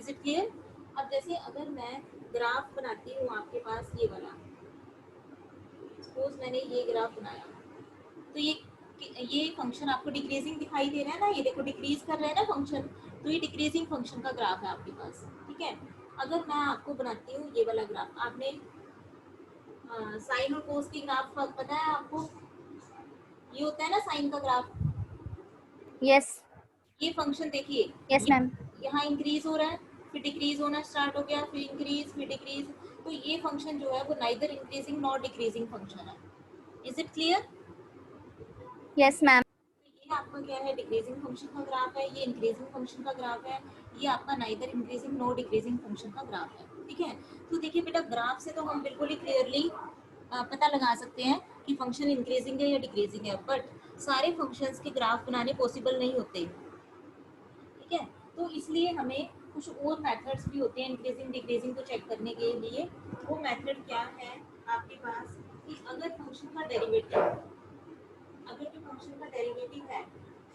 Is it clear? अब जैसे अगर मैं ग्राफ बनाती हूँ आपके पास ये वाला, सपोज मैंने ये ग्राफ बनाया, तो ये फंक्शन आपको डिक्रीजिंग दिखाई दे रहा है ना, ये देखो डिक्रीज कर रहा है ना फंक्शन, तो ये डिक्रीजिंग फंक्शन का ग्राफ है आपके पास, ठीक है। अगर मैं आपको बनाती हूँ ये वाला ग्राफ, आपने साइन और कोस की ग्राफ पता है आपको, ये होता है ना साइन का ग्राफ। यस ये फंक्शन देखिए, यस मैम। यहाँ इंक्रीज हो रहा है, फिर डिक्रीज होना स्टार्ट हो गया, फिर इंक्रीज, फिर डिक्रीज, तो ये फंक्शन जो है वो neither increasing not decreasing function है। Is it clear? Yes ma'am. ये आपका क्या है, डिक्रीजिंग फंक्शन का ग्राफ है, ये इंक्रीजिंग फंक्शन का ग्राफ है, ये आपका neither increasing not decreasing function का ग्राफ है, ठीक है। तो देखिए बेटा, ग्राफ से तो हम बिल्कुल ही क्लियरली पता लगा सकते हैं कि फंक्शन इंक्रीजिंग है या डिक्रीजिंग है, बट सारे फंक्शंस के ग्राफ बनाने पॉसिबल नहीं होते, ठीक है। तो इसलिए हमें कुछ और मेथड्स भी होते हैं इंक्रीजिंग डिक्रीजिंग को चेक करने के लिए। वो मेथड क्या है आपके पास, कि अगर फंक्शन का डेरिवेटिव, अगर जो फंक्शन का डेरिवेटिव है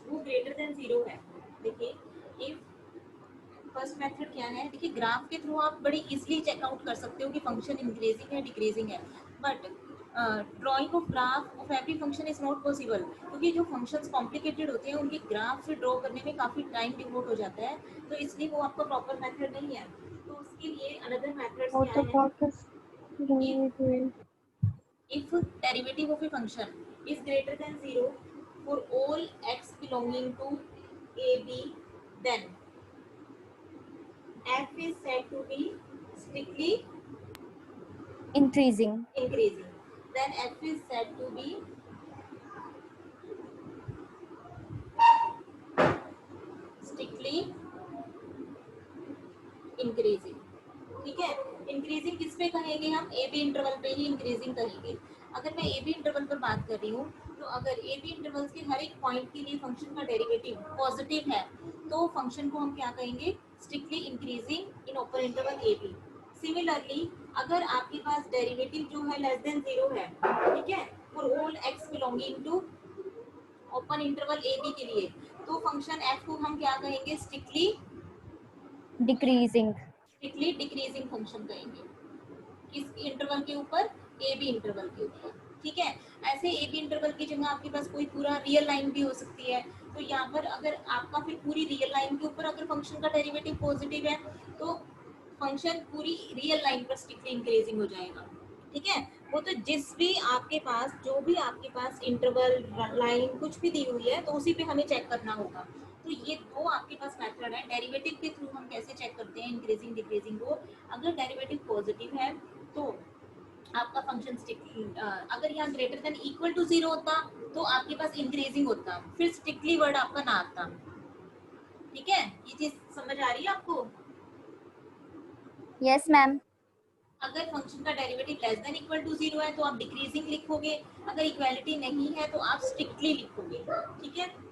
वो ग्रेटर देन 0 है, देखिए इफ, फर्स्ट मेथड क्या है, देखिए ग्राफ के थ्रू आप बड़ी इजीली चेकआउट कर सकते हो कि फंक्शन इंक्रीजिंग है डिक्रीजिंग है, but drying of graph of every function is not possible, क्योंकि जो फंक्शंस कॉम्प्लिकेटेड होते हैं उनके ग्राफ ड्रॉ करने में काफ़ी टाइम डिवोट हो जाता है, तो इसलिए वो आपका प्रॉपर मेथड नहीं है। तो उसके लिए अनदर मेथड्स वो क्या तो है, बहुत if derivative of a function is greater than 0 for all x belonging to a b, then f is said to be strictly increasing. increasing, then f is said to be strictly increasing, ठीक है। Increasing किस पे कहेंगे हम, A B interval पे ही increasing कहेंगे। अगर मैं ए बी इंटरवल पर बात कर रही हूँ, तो अगर ए बी इंटरवल्स के हर एक पॉइंट के लिए फंक्शन का डेरिवेटिव पॉजिटिव है, तो फंक्शन को हम क्या कहेंगे, strictly increasing in open interval A B. Similarly अगर आपके पास डेरिवेटिव जो है लेस देन 0 है, ठीक है, for all X belonging to open interval A B के लिए, तो फंक्शन एफ को हम क्या कहेंगे, स्ट्रिक्टली डिक्रीजिंग। डिक्रीजिंग फंक्शन कहेंगे, किस इंटरवल के ऊपर, ए बी इंटरवल के ऊपर, ठीक है। ऐसे ए बी इंटरवल की जगह आपके पास कोई पूरा रियल लाइन भी हो सकती है, तो यहाँ पर अगर आपका फिर पूरी रियल लाइन के ऊपर अगर फंक्शन का डेरिवेटिव पॉजिटिव है, तो फंक्शन पूरी रियल लाइन पर स्ट्रिक्टली इंक्रीजिंग हो जाएगा, ठीक है। वो तो जिस भी आपके पास, जो भी आपके पास इंटरवल लाइन कुछ भी दी हुई है, तो उसी पे हमें चेक करना होगा। तो ये दो आपके पास मेथड है, डेरिवेटिव के थ्रू हम कैसे चेक करते हैं इंक्रीजिंग डिक्रीजिंग को। अगर डेरिवेटिव पॉजिटिव है तो आपका फंक्शन अगर यहाँ ग्रेटर देन इक्वल टू 0 होता तो आपके पास इंक्रीजिंग होता, फिर स्ट्रिक्टली वर्ड आपका ना आता, ठीक है। ये चीज समझ आ रही है आपको? Yes ma'am. अगर फंक्शन का derivative less than equal to 0 है तो आप डिक्रीजिंग लिखोगे, अगर इक्वालिटी नहीं है तो आप स्ट्रिक्टली लिखोगे, ठीक है।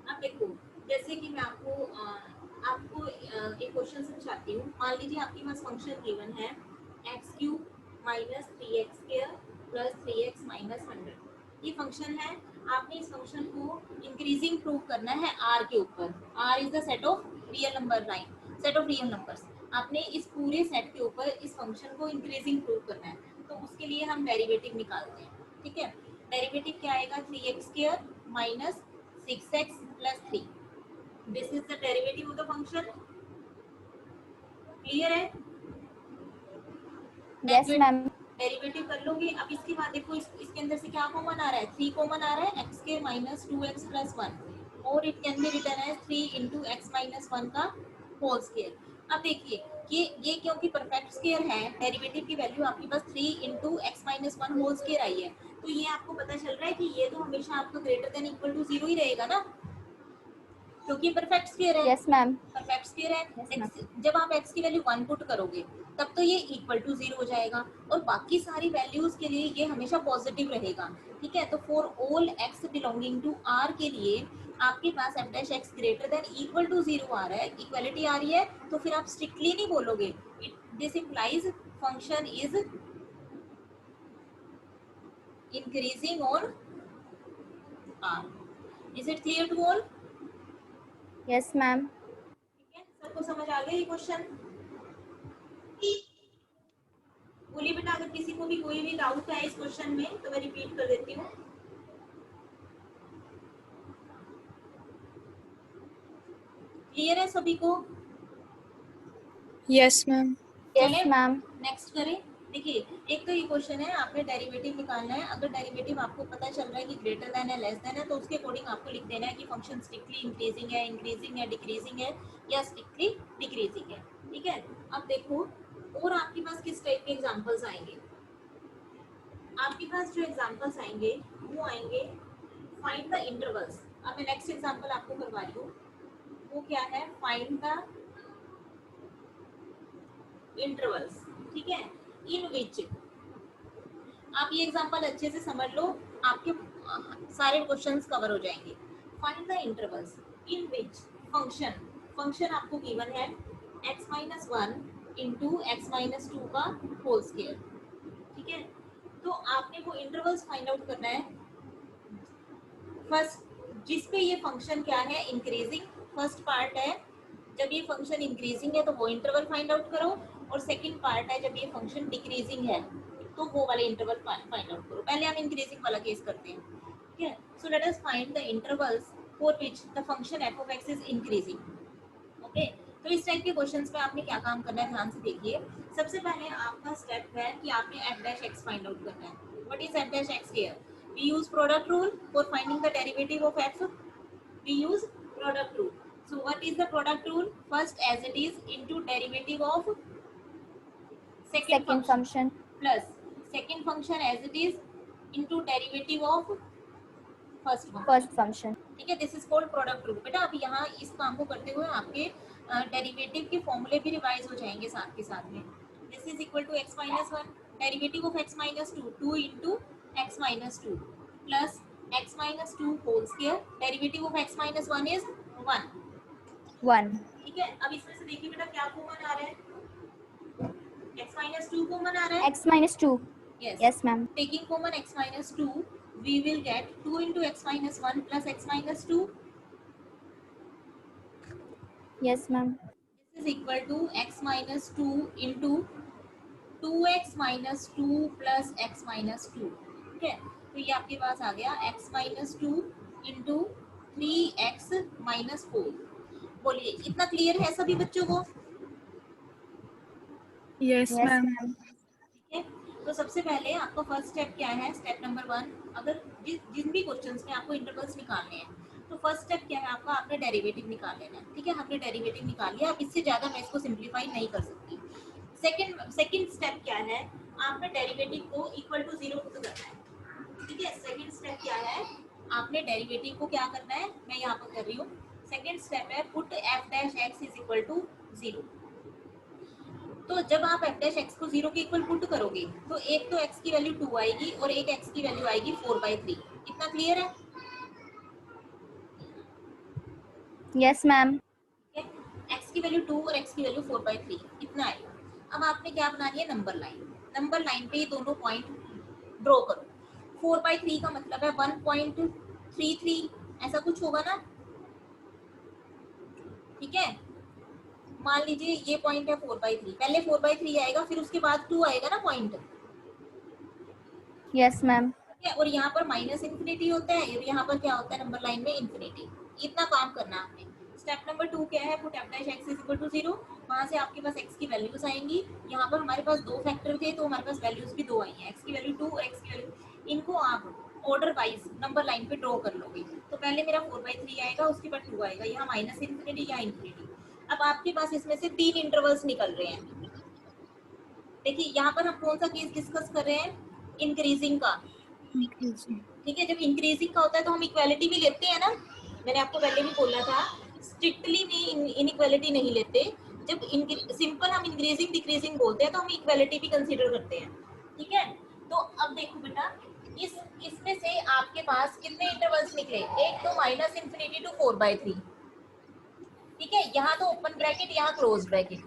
अब देखो, जैसे कि मैं आपको एक क्वेश्चन समझाती हूँ। मान लीजिए आपके पास फंक्शन गिवन है x³ minus 3x² plus 3x minus 100, ये फंक्शन है। आपने इस फंक्शन को इंक्रीजिंग प्रूव करना है r के ऊपर। r is the set of real number line, set of real numbers. आपने इस पूरे सेट के ऊपर इस फंक्शन को इंक्रीजिंग प्रूव करना है, तो उसके लिए हम डेरिवेटिव निकालते हैं, ठीक है। डेरिवेटिव क्या आएगा, 3x² minus 6x plus 3, this is the derivative of the function, clear है? Yes ma'am. डेरिवेटिव कर लोगे। अब इसके बाद देखो, इसके अंदर से क्या कॉमन आ रहा है, 3 कॉमन आ रहा है, एक्स के माइनस 2x प्लस 1, और it can be return as 3 into x minus 1 का होल स्क्वायर। अब देखिए ये क्योंकि परफेक्ट स्क्वायर है, डेरिवेटिव की वैल्यू आपके पास 3 into x minus 1 whole square आई है, तो ये आपको पता चल रहा है कि ये तो हमेशा आपका ग्रेटर देन इक्वल टू 0 ही रहेगा ना, क्योंकि परफेक्ट स्क्वायर है। Yes ma'am. परफेक्ट स्क्वायर है, यस मैम। जब आप x की वैल्यू 1 पुट करोगे तब तो ये इक्वल टू 0 हो जाएगा, और बाकी सारी वैल्यूज के लिए ये हमेशा पॉजिटिव रहेगा, ठीक है। तो for all x belonging to r के लिए आपके पास f dash x greater than equal to 0 आ रहा है, इक्वालिटी आ रही है, तो फिर आप स्ट्रिक्टली नहीं बोलोगे, this implies function is increasing on r। Is it clear to all? Yes ma'am. ठीक है, सबको समझ समझ आ गया ये क्वेश्चन? बोलिए बेटा, अगर किसी को भी कोई भी डाउट है इस क्वेश्चन में तो मैं रिपीट कर देती हूँ। क्लियर है सभी को? Yes ma'am. यस चलें मैम। नेक्स्ट करें। देखिए, एक तो ये क्वेश्चन है, आपने डेरिवेटिव निकालना है। अगर डेरिवेटिव आपको पता चल रहा है कि ग्रेटर देन है, लेस देन है, तो उसके अकॉर्डिंग आपको लिख देना है कि फंक्शन स्ट्रिक्टली इंक्रीजिंग है, इंक्रीजिंग है, डिक्रीजिंग है या स्ट्रिक्टली डिक्रीजिंग है। ठीक है, अब देखो और आपके पास किस टाइप के एग्जांपल्स आएंगे। आपके पास जो एग्जांपल्स आएंगे वो आएंगे फाइंड द इंटरवल्स। अब मैं नेक्स्ट एग्जांपल आपको करवा रही हूँ, वो क्या है, फाइंड द इंटरवल्स। ठीक है, इन विच, आप ये एग्जांपल अच्छे से समझ लो, आपके सारे क्वेश्चंस कवर हो जाएंगे। Find the intervals in which function आपको गिवन है x minus one into x minus to का होल स्क्वायर। ठीक है, तो आपने वो इंटरवल्स फाइंड आउट करना है। फर्स्ट जिस पे ये फंक्शन क्या है, इंक्रीजिंग फर्स्ट पार्ट है। जब ये फंक्शन इंक्रीजिंग है तो वो इंटरवल फाइंड आउट करो, और सेकंड पार्ट है जब ये फंक्शन डिक्रीजिंग है तो वो वाले इंटरवल फाइंड आउट करो। पहले हम इंक्रीजिंग वाला केस करते हैं। ठीक है, so let us find the intervals for which the function F of x is increasing. Okay, तो इस टाइप के क्वेश्चंस में आपने क्या काम करना है, ध्यान से देखिए। सबसे पहले आपका स्टेप है कि आपने F dash X find out करना है। What is F dash X here? We use product rule for finding the derivative of F. We use product rule. So what is the product rule? First as it is into derivative of second Second function function. plus second function as it is into derivative of first function. First function. ठीक है, this is called product rule. बेटा अब यहाँ इस काम को करते हुए आपके डेरिवेटिव के फॉर्मूले भी रिवाइज हो जाएंगे साथ के साथ में। This is equal to X minus one, derivative of X minus two, two into x minus two plus X minus two whole square, derivative of X minus one is one. 1. ठीक है, अब इसमें से देखिए बेटा क्या कॉमन आ रहा है, x minus 2 कॉमन आ रहा है। X minus 2. Yes. Yes ma'am. Taking common x minus 2, we will get 2 into x minus 1 plus x minus 2. Yes ma'am. This is equal to x minus 2 into 2x minus 2 plus x minus 2. ठीक है, तो ये आपके पास आ गया x minus 2 into 3x minus 4। बोलिए इतना clear है सभी बच्चों को? Yes Yes ma'am. ma'am. ठीक है, तो सबसे पहले आपका फर्स्ट स्टेप क्या है, स्टेप नंबर वन। अगर जिन भी क्वेश्चंस में आपको इंटरवल्स निकालने हैं तो फर्स्ट स्टेप क्या है आपका, आपने डेरिवेटिव निकाल लेना है। ठीक है, हमने डेरिवेटिव निकाल लिया, अब इससे ज़्यादा मैं इसको सिंप्लीफाई नहीं कर सकती। सेकंड स्टेप क्या है, आपने डेरिवेटिव को इक्वल टू जीरो पुट करना है। ठीक है, सेकंड स्टेप क्या है, आपने डेरिवेटिव को क्या करना है, मैं यहाँ पर कर रही हूँ। सेकंड स्टेप है put F dash X is equal to zero. तो जब आप एफ डैश एक्स को जीरो के इक्वल पुट करोगे तो एक तो एक्स की वैल्यू 2 आएगी और एक एक्स की वैल्यू आएगी 4/3। इतना क्लियर है? Yes ma'am. एक्स की वैल्यू 2 और एक्स की वैल्यू 4/3 इतना आएगा। अब आपने क्या बनानी है, नंबर लाइन। नंबर लाइन पे ये दोनों पॉइंट ड्रॉ करो। 4/3 का मतलब है 1.33, ऐसा कुछ होगा ना। ठीक है, मान लीजिए ये पॉइंट है 4/3, पहले 4/3 आएगा फिर उसके बाद 2 आएगा ना पॉइंट। Yes ma'am. ठीक है, और यहाँ पर माइनस इन्फिनिटी होता है और यहाँ पर क्या होता है नंबर लाइन में, इन्फिनिटी। इतना काम करना आपने। स्टेप नंबर 2 क्या है, put F dash X is equal to 0। वहाँ से आपके पास एक्स की वैल्यूज आएंगी। यहाँ पर हमारे पास दो फैक्टर थे तो हमारे पास वैल्यूज भी दो आई हैं, एक्स की वैल्यू 2 और एक्स की वैल्यू। इनको आप ऑर्डर वाइज नंबर लाइन पे ड्रॉ कर लोगे। तो पहले मेरा 4/3 आएगा, उसके बाद 2 आएगा, यहाँ माइनस इन्फिनिटी या इन्फिनिटी। अब आपके पास इसमें से 3 इंटरवल्स निकल रहे हैं। देखिए यहाँ पर हम कौन सा केस डिस्कस कर रहे हैं, इंक्रीजिंग का। ठीक है, जब इंक्रीजिंग का होता है तो हम इक्वालिटी भी लेते हैं ना। मैंने आपको पहले भी बोला था, स्ट्रिक्टली भी इनइक्वालिटी नहीं लेते। जब सिंपल हम इंक्रीजिंग डिक्रीजिंग बोलते हैं तो हम इक्वालिटी भी कंसीडर करते हैं। ठीक है, तो अब देखो बेटा, इसमें से आपके पास कितने इंटरवल्स निकले, एक तो माइनस इन्फिनिटी टू 4/3। ठीक है, यहाँ तो ओपन ब्रैकेट, यहाँ क्लोज ब्रैकेट,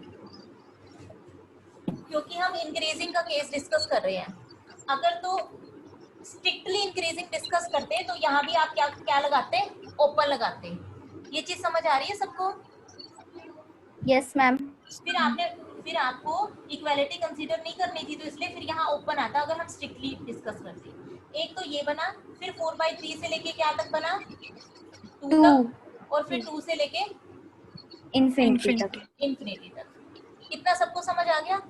क्योंकि हम इंक्रीजिंग का केस डिस्कस कर रहे हैं। अगर तो स्ट्रिक्टली इंक्रीजिंग डिस्कस करते हैं तो यहाँ भी आप क्या क्या लगाते हैं, ओपन लगाते हैं। ये चीज समझ आ रही है सबको? Yes, ma'am. फिर आपको इक्वालिटी कंसीडर नहीं करनी थी, तो इसलिए फिर यहाँ ओपन आता अगर हम स्ट्रिक्टली डिस्कस करते। एक तो ये बना, फिर 4/3 से लेके क्या तक बना, 2 2 तक, और फिर 2 से लेके infinity तक. इंफिनिटी तक। इतना सबको समझ आ गया?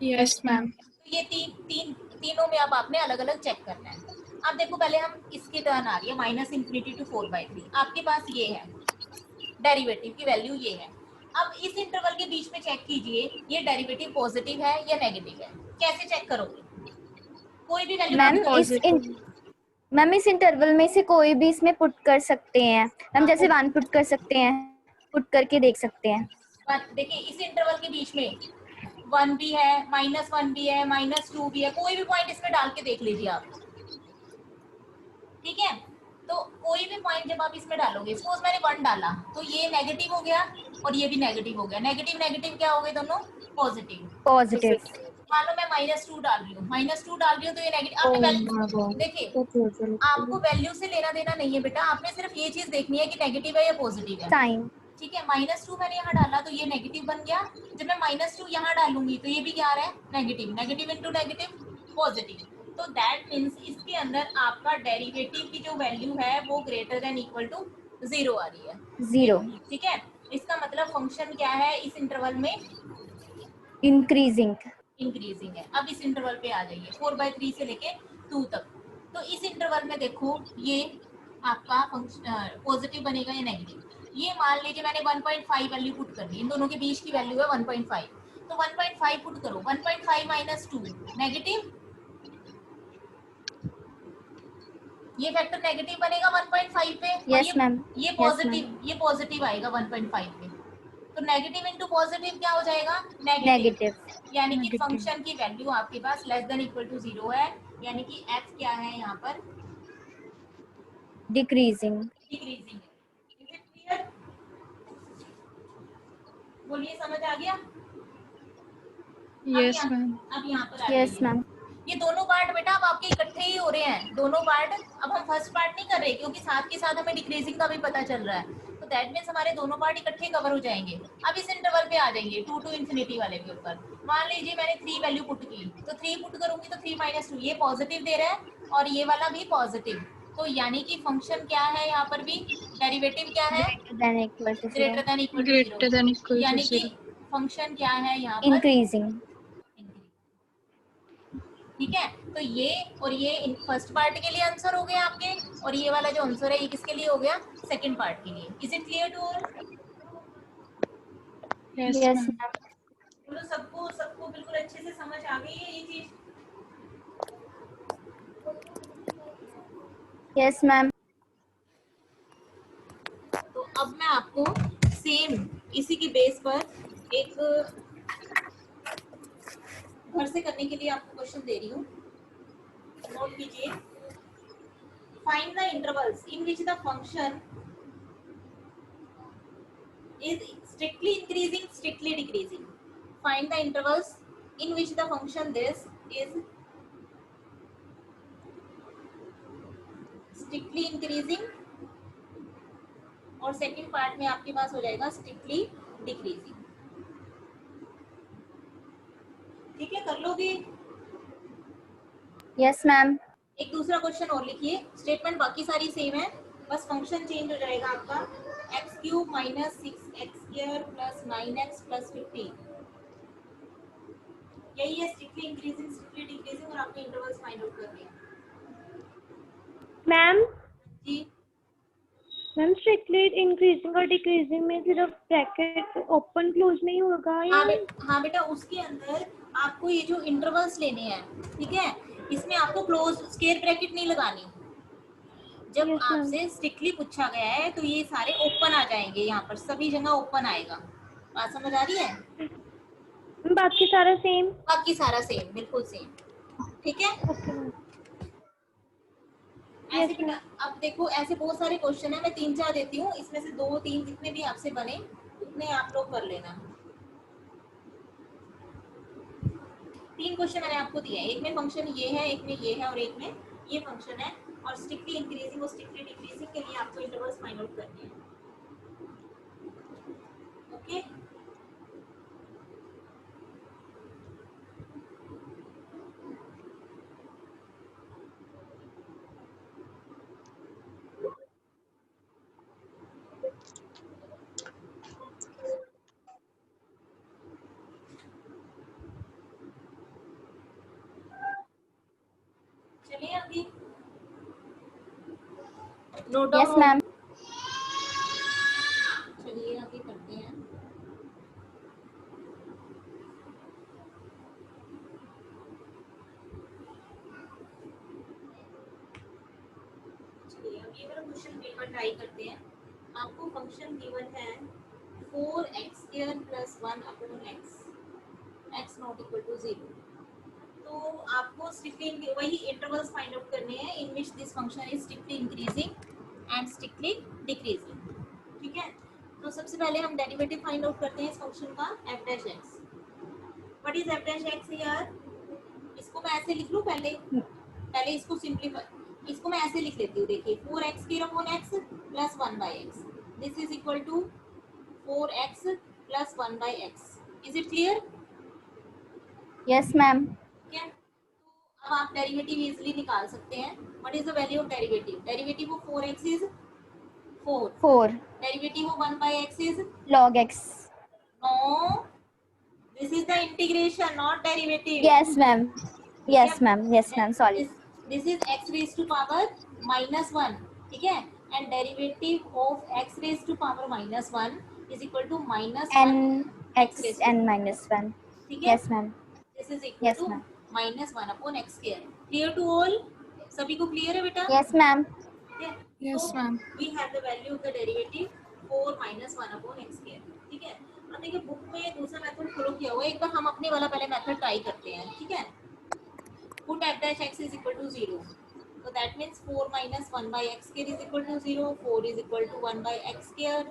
Yes ma'am. तो ये तीनों में अब आपने अलग अलग चेक करना है। अब देखो पहले हम इसकी टर्न आ रही है -इंफिनिटी टू 4/3, आपके पास ये है डेरिवेटिव की वैल्यू ये है। अब इस इंटरवल के बीच में चेक कीजिए ये डेरिवेटिव पॉजिटिव है या नेगेटिव है। कैसे चेक करोगे? कोई भी वैल्यू मैम मैम इस इंटरवल में से कोई भी इसमें पुट कर सकते हैं हम, जैसे 1 पुट कर सकते हैं, पुट करके देख सकते हैं। देखिए इस इंटरवल के बीच में 1 भी है, -1 भी है, -2 भी है, कोई भी पॉइंट इसमें डाल के देख लीजिए आप, ठीक है? तो कोई भी पॉइंट जब आप इसमें डालोगे, सपोज मैंने 1 डाला तो ये नेगेटिव हो गया और ये भी नेगेटिव हो गया। नेगेटिव नेगेटिव क्या हो गए दोनों? पॉजिटिव। पॉजिटिव। मान लो मैं -2 डाल रही हूँ, -2 डाल रही हूँ तो ये नेगेटिव। आपने देखिए आपको वैल्यू से लेना देना नहीं है बेटा, आपने सिर्फ ये चीज देखनी है कि नेगेटिव है या पॉजिटिव है। साइन। ठीक है, -2 मैंने यहाँ डाला तो ये नेगेटिव बन गया। जब मैं -2 यहाँ डालूंगी तो ये भी क्या आ रहा है? Negative. Negative into negative positive. तो दैट मीन्स इसके अंदर आपका डेरिवेटिव की जो वैल्यू है वो ग्रेटर देन इक्वल टू 0 आ रही है। 0 ठीक है, इसका मतलब फंक्शन क्या है इस इंटरवल में? इंक्रीजिंग। इंक्रीजिंग है। अब इस इंटरवल पे आ जाइए 4/3 से लेके 2 तक। तो इस इंटरवल में देखो ये आपका फंक्शन पॉजिटिव बनेगा या नेगेटिव। ये मान लीजिए मैंने 1.5 वैल्यू पुट कर दी, इन दोनों के बीच की वैल्यू है 1.5, तो 1.5 पुट करो। 1.5 - 2 नेगेटिव, ये फैक्टर नेगेटिव बनेगा 1.5 पे। Yes ma'am. ये पॉजिटिव आएगा 1.5 पे। तो नेगेटिव इंटू पॉजिटिव क्या हो जाएगा? नेगेटिव। यानी कि फंक्शन की वैल्यू आपके पास लेस देन इक्वल टू 0 है, यानी कि f क्या है यहाँ पर? डिक्रीजिंग। डिक्रीजिंग है। Is it clear? बोलिए, समझ आ गया? Yes ma'am. अब यहाँ पर यस मैम। ये दोनों पार्ट बेटा अब आपके इकट्ठे ही हो रहे हैं, दोनों पार्ट। अब हम फर्स्ट पार्ट नहीं कर रहे क्योंकि साथ के साथ हमें डिक्रीजिंग का भी पता चल रहा है, तो दैट मीन्स हमारे दोनों पार्ट इकट्ठे कवर हो जाएंगे। अब इस इंटरवल पे आ जाएंगे 2 टू इंफिनिटी वाले के ऊपर। मान लीजिए मैंने 3 वैल्यू पुट की, तो 3 पुट करूंगी तो 3 - 2 ये पॉजिटिव दे रहा है और ये वाला भी पॉजिटिव। तो यानी कि फंक्शन क्या है यहाँ पर भी? डेरिवेटिव क्या है? Greater than equal to 0। Greater than equal to यानी कि 0। फंक्शन क्या है यहाँ पर? इंक्रीजिंग। ठीक है, तो ये और ये फर्स्ट पार्ट के लिए आंसर हो गया आपके, और ये वाला जो आंसर है ये किसके लिए हो गया? सेकंड पार्ट के लिए। Is it clear to all? Yes yes ma'am. Ma'am. बोलो, सबको सबको बिल्कुल अच्छे से समझ आ गई है ये चीज? Yes ma'am. तो अब मैं आपको सेम इसी की बेस पर एक घर से करने के लिए आपको क्वेश्चन दे रही हूँ, नोट कीजिए। Find the intervals in which the function is strictly increasing, strictly decreasing. Find the intervals in which the function this is strictly increasing और सेकंड पार्ट में आपके पास हो जाएगा strictly decreasing। ठीक है, कर लोगे? Yes ma'am. एक दूसरा क्वेश्चन और लिखिए, स्टेटमेंट बाकी सारी सेम है, बस फंक्शन चेंज हो जाएगा आपका। x³ - 6x² + 9x + 15, यही है स्ट्रिक्टली इंक्रीजिंग, स्ट्रिक्टली डिक्रीजिंग, और आपने इंटरवल्स फाइंड आउट कर लिया। मैम जी मैम स्ट्रिक्टली इंक्रीजिंग और डिक्रीजिंग में सिर्फ ब्रैकेट ओपन क्लोज नहीं होगा या? हाँ बेटा, उसके अंदर आपको ये जो इंटरवल्स लेने हैं, ठीक है, इसमें आपको क्लोज स्क्वायर ब्रैकेट नहीं लगानी। जब Yes, ma'am. आपसे स्ट्रिक्टली पूछा गया है तो ये सारे ओपन आ जाएंगे, यहाँ पर सभी जगह ओपन आएगा। बात समझ आ रही है? बाकी सारा सेम? बाकी सारा सेम, बिल्कुल सेम। ठीक है, ओके मैम। ऐसे Yes, बेटा अब देखो, ऐसे बहुत सारे क्वेश्चन है, मैं 3-4 देती हूँ, इसमें से 2-3 जितने भी आपसे बने उतने आप लोग कर लेना। 3 क्वेश्चन मैंने आपको दिए हैं, एक में फंक्शन ये है, एक में ये है और एक में ये फंक्शन है, और स्ट्रिक्टली इंक्रीजिंग और स्ट्रिक्टली डिक्रीजिंग के लिए आपको इंटरवल्स फाइंड आउट करने हैं। Note down yes ma'am. चलिए आगे करते हैं। चलिए अब ये वाला क्वेश्चन पेपर ट्राई करते हैं। आपको फंक्शन गिवन है 4x² + 1 upon x not equal to 0। तो आपको स्ट्रिक्टली वही इंटरवल्स फाइंड आउट करने हैं in which this function is strictly increasing and strictly decreasing. ठीक है, तो सबसे पहले हम डेरिवेटिव फाइंड आउट करते हैं इस फंक्शन का f dash x। What is f dash x यार? इसको मैं ऐसे लिख लूं पहले इसको सिंपलीफाई, इसको मैं ऐसे लिख लेती हूँ। देखिए 4x² upon x + 1/x, this is equal to 4x + 1/x। Is it clear? Yes ma'am. ठीक है, तो अब आप डेरिवेटिव इजीली निकाल सकते हैं। What is the value of derivative? Derivative of 4x is 4, 4 derivative of 1/x is log x। No, this is the integration not derivative. Yes ma'am, yes ma'am, yes ma'am, sorry. This is x raise to power -1। ठीक है, and derivative of x raise to power -1 is equal to n -1 x raise x to. n -1। ठीक है, yes ma'am, this is equal yes to ma'am, -1 upon x square. Clear to all? सभी को क्लियर है बेटा? Yes ma'am. Yes, ma'am. We have the value of the derivative 4 - 1 upon x square। ठीक है, अब देखिए बुक में दूसरा मेथड फॉलो किया हुआ है, एक बार हम अपने वाला पहले मेथड ट्राई करते हैं। ठीक है, put f dash x is equal to 0, so that means 4 - 1/x square is equal to 0, 4 is equal to 1/x square,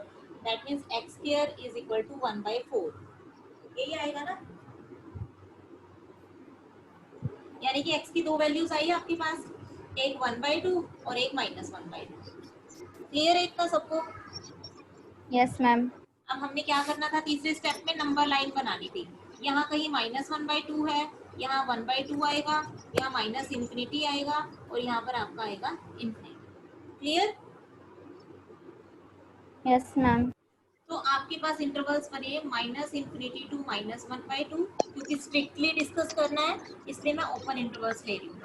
that means x square is equal to 1/4। यही आएगा ना? यानी कि x की दो वैल्यूज आई है आपके पास, एक 1/2 और एक -1/2। क्लियर है इतना सबको? Yes ma'am. अब हमने क्या करना था, तीसरे स्टेप में नंबर लाइन बनानी थी। यहाँ कहीं -1/2 है, यहाँ 1/2 आएगा, यहाँ -∞ आएगा और यहाँ पर आपका आएगा इन्फिनिटी। क्लियर? Yes ma'am. तो आपके पास इंटरवल्स बने -∞ टू -1/2, क्योंकि स्ट्रिक्टली डिस्कस करना है इसलिए मैं ओपन इंटरवल्स ले रही हूँ।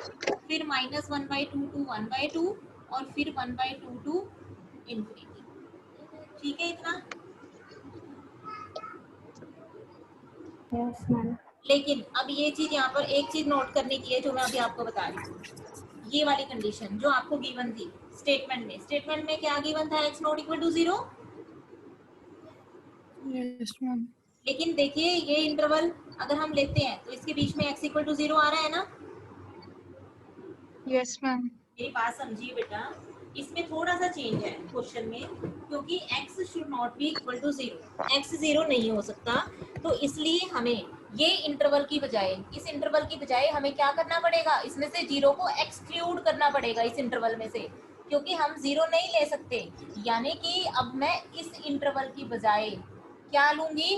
फिर -1/2 टू 1/2 और फिर 1/2 टू इन्फिनिटी। ठीक है इतना? Yes ma'am. लेकिन अब ये चीज यहाँ पर एक चीज नोट करने की है जो मैं अभी आपको बता रही हूँ। ये वाली कंडीशन जो आपको गिवन थी स्टेटमेंट में क्या गिवन था? x not equal to 0। Yes ma'am. लेकिन देखिए ये इंटरवल अगर हम लेते हैं तो इसके बीच में x इक्वल टू 0 आ रहा है ना? Yes ma'am. मेरी बात समझिए बेटा, इसमें थोड़ा सा चेंज है क्वेश्चन में, क्योंकि x should not be equal to 0, x 0 नहीं हो सकता। तो इसलिए हमें ये इंटरवल की बजाय, इस इंटरवल की बजाय हमें क्या करना पड़ेगा, इसमें से 0 को एक्सक्लूड करना पड़ेगा इस इंटरवल में से, क्योंकि हम 0 नहीं ले सकते। यानी कि अब मैं इस इंटरवल की बजाय क्या लूंगी,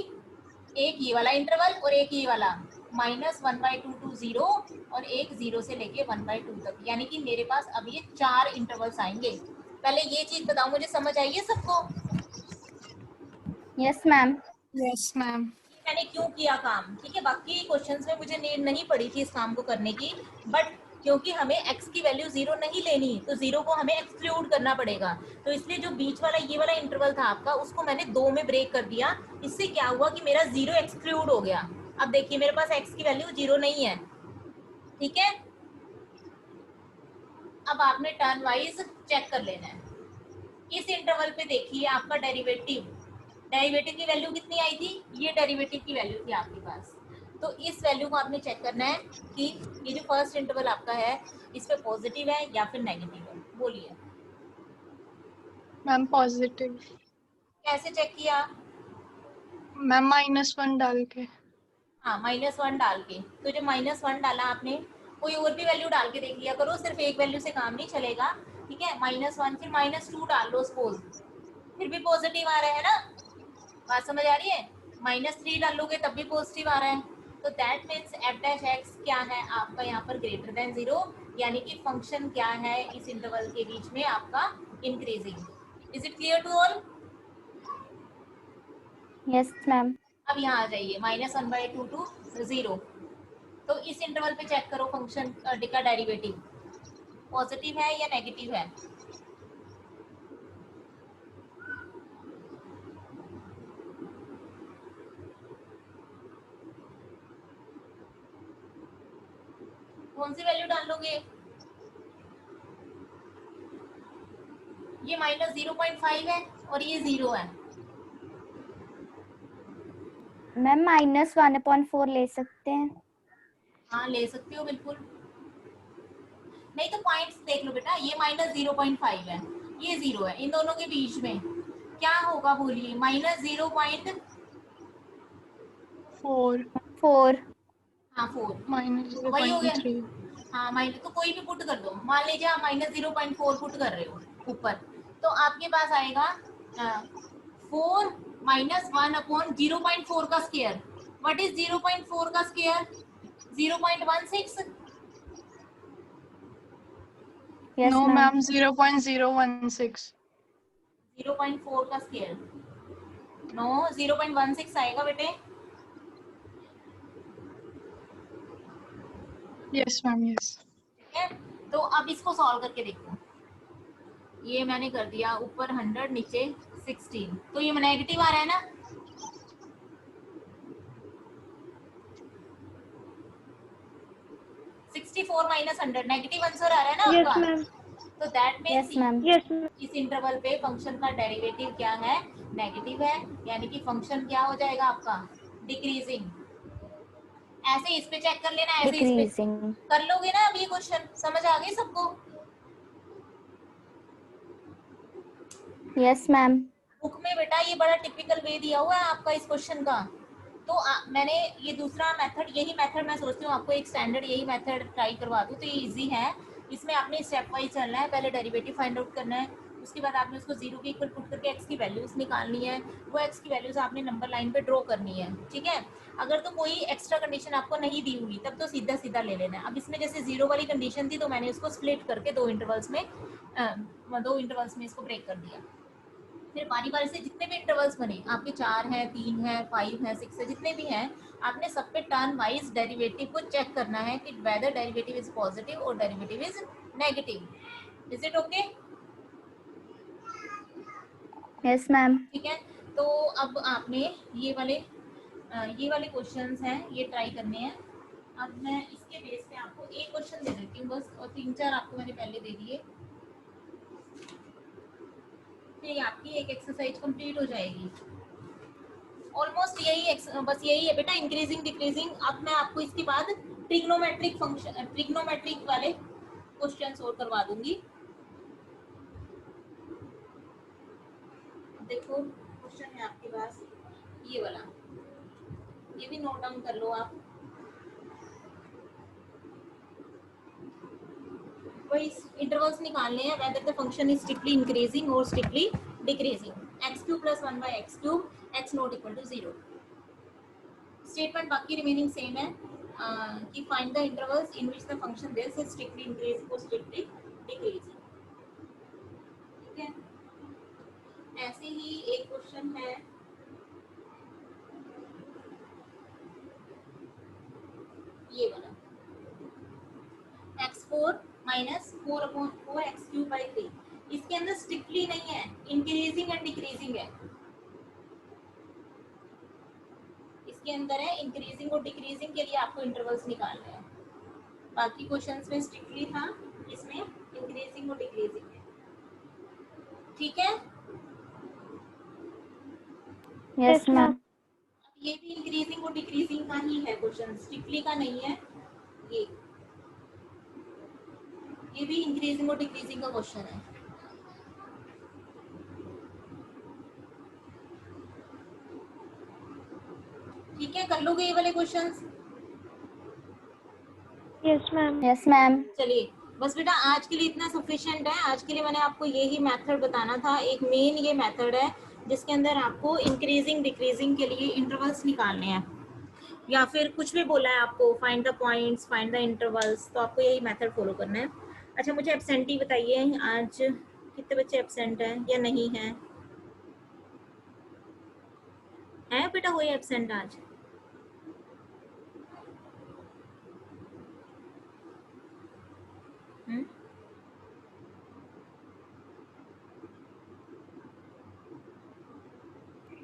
एक ये वाला इंटरवल और एक ये वाला, -1/2 टू 0 और एक 0 से लेके 1/2 तक। यानी कि मेरे पास अब ये 4 इंटरवल्स आएंगे। पहले ये चीज बताओ, मुझे समझ आई है सबको? Yes ma'am. Yes ma'am. मैंने क्यों किया काम? ठीक है, बाकी क्वेश्चंस में मुझे नीड नहीं पड़ी थी इस काम को करने की, बट क्योंकि हमें x की वैल्यू 0 नहीं लेनी, तो 0 को हमें एक्सक्लूड करना पड़ेगा। तो इसलिए जो बीच वाला ये वाला इंटरवल था आपका, उसको मैंने 2 में ब्रेक कर दिया। इससे क्या हुआ कि मेरा 0 एक्सक्लूड हो गया। अब देखिए मेरे पास x की वैल्यू 0 नहीं है। ठीक है, अब आपने टर्न वाइज चेक कर लेना है। इस इंटरवल पे देखिए आपका डेरिवेटिव की वैल्यू कितनी आई थी? ये डेरिवेटिव की वैल्यू थी आपके पास। तो इस वैल्यू को आपने चेक करना है कि ये जो फर्स्ट इंटरवल आपका है इस पे पॉजिटिव है या फिर नेगेटिव है। बोलिए मैम पॉजिटिव। कैसे चेक किया? मैम -1 डाल के। हाँ, -1 डाल के। तो जो -1 डाला आपने, कोई और भी वैल्यू डाल के देख लिया करो, सिर्फ एक वैल्यू से काम नहीं चलेगा। ठीक है, -1 फिर -2 डाल लो सपोज, फिर भी पॉजिटिव आ रहा है ना? बात समझ आ रही है? -3 डालोगे तब भी पॉजिटिव आ रहा है। तो that means f dash x क्या है आपका यहाँ पर ग्रेटर देन 0, यानी कि फंक्शन क्या है इस इंटरवल के बीच में आपका increasing. Is it clear to all? Yes ma'am. अब यहाँ आ जाइए -1/2 टू 0। तो इस इंटरवल पे चेक करो फंक्शन का डेरिवेटिव पॉजिटिव है या नेगेटिव है? कौन सी वैल्यू डालोगे? ये -0.5 है और ये 0 है। मैम -1/4 ले सकते हैं। हाँ ले सकते हो बिल्कुल। नहीं तो पॉइंट्स देख लो बेटा, ये -0.5 है, ये 0 है, इन दोनों के बीच में क्या होगा बोलिए? -0. 4 4। हाँ 4, minus तो वही हो गया। 0.3 हाँ माइनस तो कोई भी पुट कर दो, मान लीजिए आप -0.4 पुट कर रहे हो ऊपर, तो आपके पास आएगा 4 -1/0.4 का स्क्वायर। व्हाट इज 0.4 का square? 0.16। Yes no ma'am. ma'am 0.016 0.4 का स्क्वायर, नो 0.16 आएगा बेटे। yes ma'am yes ठीक है, तो अब इसको सॉल्व करके देखो। ये मैंने कर दिया, ऊपर 100 नीचे 16, तो ये नेगेटिव आ रहा है ना? -64 -100 नेगेटिव आंसर आ रहा है ना यस आपका? मैम। तो that yes means ma'am. Yes ma'am. इस इंटरवल पे फंक्शन का डेरिवेटिव क्या है? नेगेटिव है, यानी कि फंक्शन क्या हो जाएगा आपका? डिक्रीजिंग। ऐसे इस पे चेक कर लेना, ऐसे इस पे डिक्रीजिंग। कर लोगे ना। अब ये क्वेश्चन समझ आ गई सबको? Yes ma'am. बुक में बेटा ये बड़ा टिपिकल वे दिया हुआ है आपका इस क्वेश्चन का। तो मैंने ये दूसरा मेथड, यही मेथड मैं सोचती हूँ आपको एक स्टैंडर्ड यही मेथड ट्राई करवा दूँ, तो ये इजी है। इसमें आपने स्टेप वाइज चलना है, पहले डेरिवेटिव फाइंड आउट करना है, उसके बाद आपने उसको 0 के इक्वल पुट करके एक्स की वैल्यूज निकालनी है, वो एक्स की वैल्यूज आपने नंबर लाइन पे ड्रॉ करनी है। ठीक है, अगर तो कोई एक्स्ट्रा कंडीशन आपको नहीं दी हुई तब तो सीधा सीधा ले लेना है। अब इसमें जैसे 0 वाली कंडीशन थी तो मैंने उसको स्प्लिट करके दो इंटरवल्स में इसको ब्रेक कर दिया। फिर बारी बारी से जितने भी इंटरवल्स बने आपके, 4 हैं, 3 है, 5 है, 6 है, जितने भी हैं, आपने सब पे टर्न वाइज डेरिवेटिव को चेक करना है कि वेदर डेरिवेटिव इज पॉजिटिव और derivative is negative. Is it okay? Yes ma'am. ठीक है, तो अब आपने ये वाले क्वेश्चंस हैं, ये ट्राई करने हैं। अब मैं इसके बेस पे आपको एक क्वेश्चन दे देती हूँ बस, और 3-4 आपको मैंने पहले दे दिए, फिर आपकी एक एक्सरसाइज कंप्लीट हो जाएगी। ऑलमोस्ट बस यही है बेटा, इंक्रीजिंग डिक्रीजिंग। अब मैं आपको इसके बाद ट्रिग्नोमेट्रिक वाले क्वेश्चन और करवा दूंगी। देखो क्वेश्चन है आपके पास ये वाला, ये भी नोट डाउन कर लो आप। वही इंटरवल्स निकालने हैं, whether the function is strictly increasing और strictly decreasing. x³ + 1/x³, x not equal to 0। Statement बाकी रिमेनिंग सेम है कि find the intervals in which the function this is strictly increasing और स्ट्रिक्टली डिक्रीजिंग। ठीक है, ऐसे ही एक क्वेश्चन है, ये वाला x4 - 4/4x³/3। इसके अंदर स्ट्रिक्टली नहीं है, इंक्रीजिंग एंड डिक्रीजिंग है। इसके अंदर है इंक्रीजिंग और डिक्रीजिंग के लिए आपको इंटरवल्स निकालने हैं। बाकी क्वेश्चंस में स्ट्रिक्टली था, इसमें इंक्रीजिंग और डिक्रीजिंग है। ठीक है, यस मैम। अब ये भी इंक्रीजिंग और डिक्रीजिंग का ही है क्वेश्चन, स्ट्रिक्टली का नहीं है। ये ये भी इंक्रीजिंग और डिक्रीजिंग का क्वेश्चन है। ठीक है, कर लोगे ये वाले questions? Yes ma'am. Yes ma'am. चलिए बस बेटा आज के लिए इतना सफिशिएंट है। आज के लिए मैंने आपको यही मेथड बताना था, एक मेन ये मेथड है जिसके अंदर आपको इंक्रीजिंग डिक्रीजिंग के लिए इंटरवल्स निकालने हैं, या फिर कुछ भी बोला है आपको find the points, find the intervals, तो आपको यही मेथड फॉलो करना है। अच्छा मुझे एब्सेंटी बताइए, आज कितने बच्चे एब्सेंट हैं या नहीं हैं? है बेटा कोई एब्सेंट आज?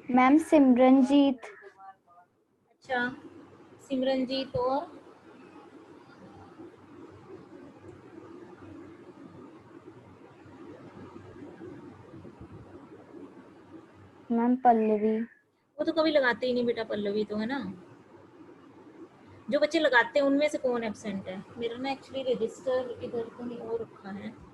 मैम सिमरनजीत। अच्छा सिमरनजीत और मैम पल्लवी। वो तो कभी लगाते ही नहीं बेटा पल्लवी तो, है ना। जो बच्चे लगाते हैं उनमें से कौन एब्सेंट है? मेरा ना एक्चुअली रजिस्टर इधर तो नहीं हो रखा है।